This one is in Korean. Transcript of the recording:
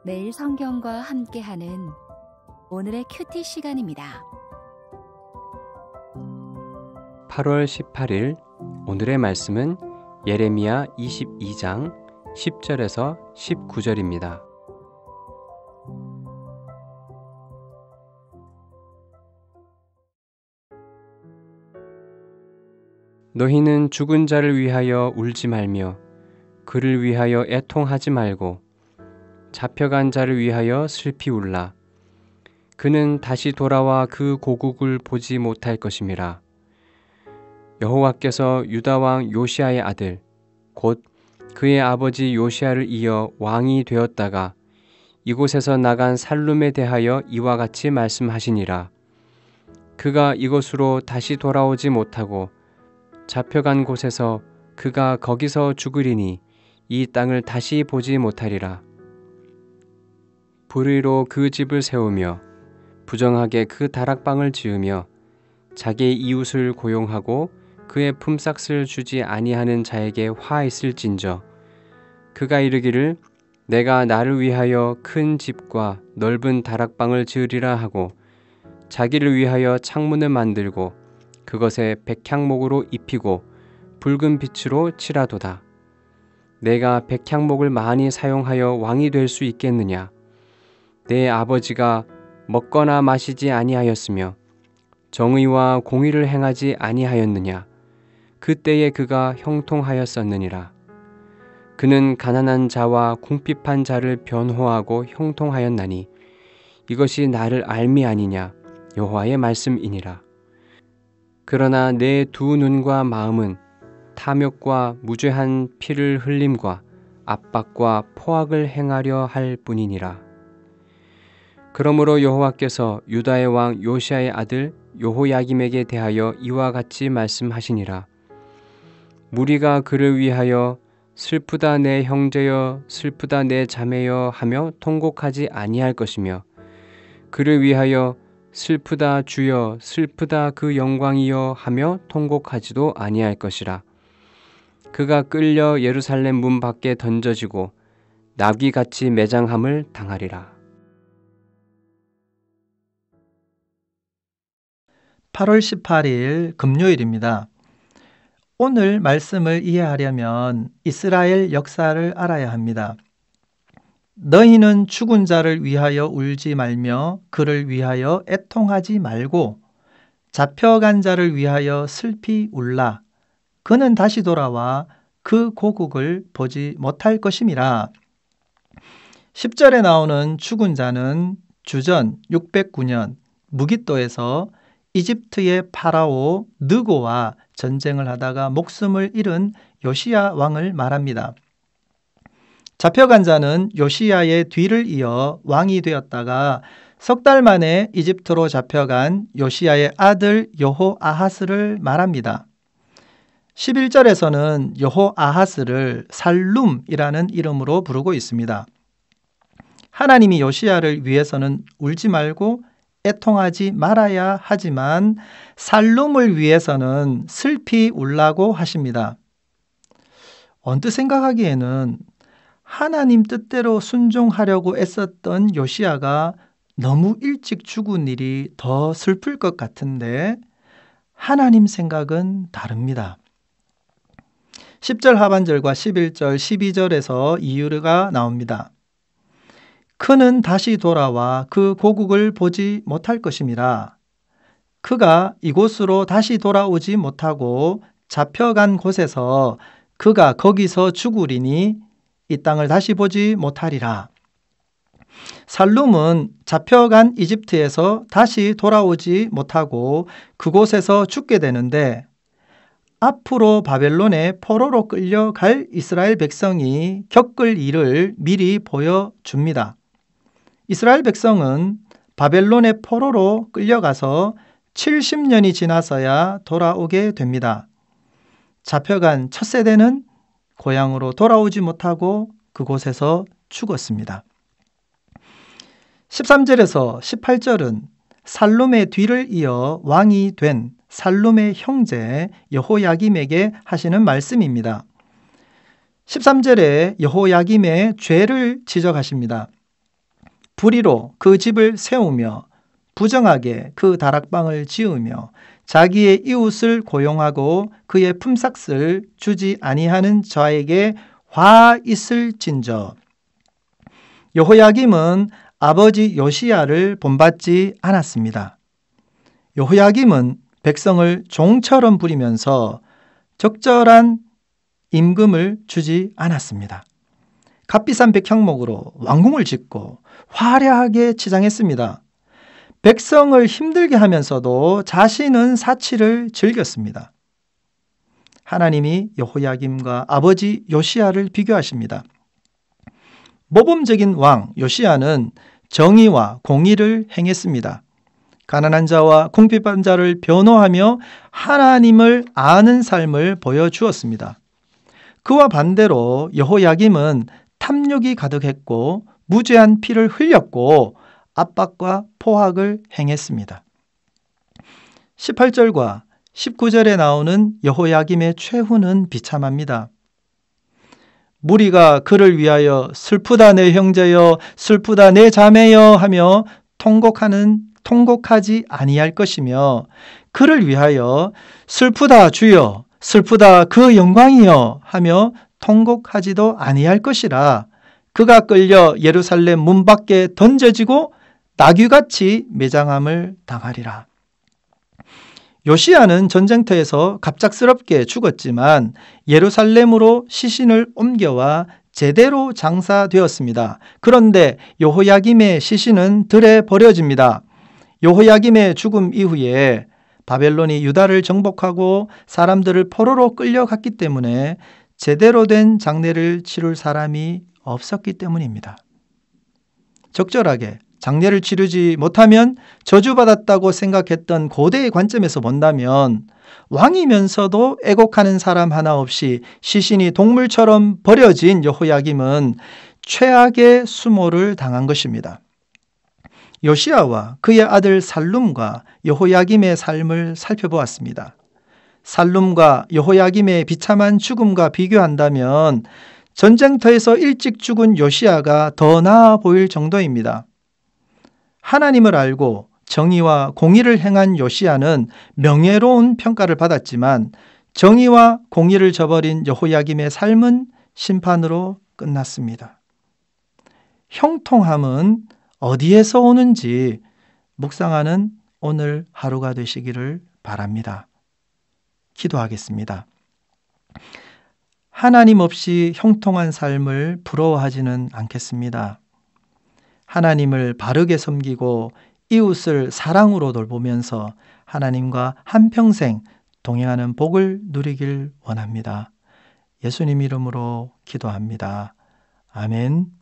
매일 성경과 함께하는 오늘의 큐티 시간입니다. 8월 18일 오늘의 말씀은 예레미야 22장 10절에서 19절입니다. 너희는 죽은 자를 위하여 울지 말며 그를 위하여 애통하지 말고 잡혀간 자를 위하여 슬피 울라. 그는 다시 돌아와 그 고국을 보지 못할 것임이라. 여호와께서 유다 왕 요시야의 아들 곧 그의 아버지 요시야를 이어 왕이 되었다가 이곳에서 나간 살룸에 대하여 이와 같이 말씀하시니라. 그가 이곳으로 다시 돌아오지 못하고 잡혀간 곳에서 그가 거기서 죽으리니 이 땅을 다시 보지 못하리라. 불의로 그 집을 세우며 부정하게 그 다락방을 지으며 자기의 이웃을 고용하고 그의 품삯을 주지 아니하는 자에게 화 있을진저 그가 이르기를 내가 나를 위하여 큰 집과 넓은 다락방을 지으리라 하고 자기를 위하여 창문을 만들고 그것에 백향목으로 입히고 붉은 빛으로 칠하도다. 내가 백향목을 많이 사용하여 왕이 될 수 있겠느냐? 내 아버지가 먹거나 마시지 아니하였으며 정의와 공의를 행하지 아니하였느냐? 그때에 그가 형통하였었느니라. 그는 가난한 자와 궁핍한 자를 변호하고 형통하였나니 이것이 나를 알미 아니냐? 여호와의 말씀이니라. 그러나 내 두 눈과 마음은 탐욕과 무죄한 피를 흘림과 압박과 포악을 행하려 할 뿐이니라. 그러므로 여호와께서 유다의 왕 요시야의 아들 여호야김에게 대하여 이와 같이 말씀하시니라. 무리가 그를 위하여 슬프다 내 형제여 슬프다 내 자매여 하며 통곡하지 아니할 것이며 그를 위하여 슬프다 주여 슬프다 그 영광이여 하며 통곡하지도 아니할 것이라. 그가 끌려 예루살렘 문 밖에 던져지고 나귀같이 매장함을 당하리라. 8월 18일 금요일입니다. 오늘 말씀을 이해하려면 이스라엘 역사를 알아야 합니다. 너희는 죽은 자를 위하여 울지 말며 그를 위하여 애통하지 말고 잡혀간 자를 위하여 슬피 울라. 그는 다시 돌아와 그 고국을 보지 못할 것임이라. 10절에 나오는 죽은 자는 주전 609년 무깃도에서 이집트의 파라오 느고와 전쟁을 하다가 목숨을 잃은 요시야 왕을 말합니다. 잡혀간 자는 요시야의 뒤를 이어 왕이 되었다가 석 달 만에 이집트로 잡혀간 요시야의 아들 여호아하스를 말합니다. 11절에서는 여호아하스를 살룸이라는 이름으로 부르고 있습니다. 하나님이 요시야를 위해서는 울지 말고 애통하지 말아야 하지만 살룸을 위해서는 슬피 울라고 하십니다. 언뜻 생각하기에는 하나님 뜻대로 순종하려고 애썼던 요시야가 너무 일찍 죽은 일이 더 슬플 것 같은데 하나님 생각은 다릅니다. 10절 하반절과 11절, 12절에서 이유가 나옵니다. 그는 다시 돌아와 그 고국을 보지 못할 것임이라. 그가 이곳으로 다시 돌아오지 못하고 잡혀간 곳에서 그가 거기서 죽으리니 이 땅을 다시 보지 못하리라. 살룸은 잡혀간 이집트에서 다시 돌아오지 못하고 그곳에서 죽게 되는데 앞으로 바벨론의 포로로 끌려갈 이스라엘 백성이 겪을 일을 미리 보여줍니다. 이스라엘 백성은 바벨론의 포로로 끌려가서 70년이 지나서야 돌아오게 됩니다. 잡혀간 첫 세대는 고향으로 돌아오지 못하고 그곳에서 죽었습니다. 13절에서 18절은 살룸의 뒤를 이어 왕이 된 살룸의 형제 여호야김에게 하시는 말씀입니다. 13절에 여호야김의 죄를 지적하십니다. 불의로 그 집을 세우며 부정하게 그 다락방을 지으며 자기의 이웃을 고용하고 그의 품삯을 주지 아니하는 자에게 화 있을진저. 여호야김은 아버지 요시야를 본받지 않았습니다. 여호야김은 백성을 종처럼 부리면서 적절한 임금을 주지 않았습니다. 값비싼 백향목으로 왕궁을 짓고 화려하게 치장했습니다. 백성을 힘들게 하면서도 자신은 사치를 즐겼습니다. 하나님이 여호야김과 아버지 요시야를 비교하십니다. 모범적인 왕 요시야는 정의와 공의를 행했습니다. 가난한 자와 궁핍한 자를 변호하며 하나님을 아는 삶을 보여주었습니다. 그와 반대로 여호야김은 탐욕이 가득했고 무죄한 피를 흘렸고 압박과 포악을 행했습니다. 18절과 19절에 나오는 여호야김의 최후는 비참합니다. 무리가 그를 위하여 슬프다 내 형제여, 슬프다 내 자매여 하며 통곡하지 아니할 것이며, 그를 위하여 슬프다 주여, 슬프다 그 영광이여 하며 통곡하지도 아니할 것이라. 그가 끌려 예루살렘 문 밖에 던져지고 나귀같이 매장함을 당하리라. 요시야는 전쟁터에서 갑작스럽게 죽었지만 예루살렘으로 시신을 옮겨와 제대로 장사되었습니다. 그런데 여호야김의 시신은 들에 버려집니다. 여호야김의 죽음 이후에 바벨론이 유다를 정복하고 사람들을 포로로 끌려갔기 때문에 제대로 된 장례를 치룰 사람이 없었기 때문입니다. 적절하게 장례를 치르지 못하면 저주받았다고 생각했던 고대의 관점에서 본다면 왕이면서도 애곡하는 사람 하나 없이 시신이 동물처럼 버려진 여호야김은 최악의 수모를 당한 것입니다. 요시야와 그의 아들 살룸과 여호야김의 삶을 살펴보았습니다. 살룸과 여호야김의 비참한 죽음과 비교한다면 전쟁터에서 일찍 죽은 요시야가 더 나아 보일 정도입니다. 하나님을 알고 정의와 공의를 행한 요시야는 명예로운 평가를 받았지만 정의와 공의를 저버린 여호야김의 삶은 심판으로 끝났습니다. 형통함은 어디에서 오는지 묵상하는 오늘 하루가 되시기를 바랍니다. 기도하겠습니다. 하나님 없이 형통한 삶을 부러워하지는 않겠습니다. 하나님을 바르게 섬기고 이웃을 사랑으로 돌보면서 하나님과 한평생 동행하는 복을 누리길 원합니다. 예수님 이름으로 기도합니다. 아멘.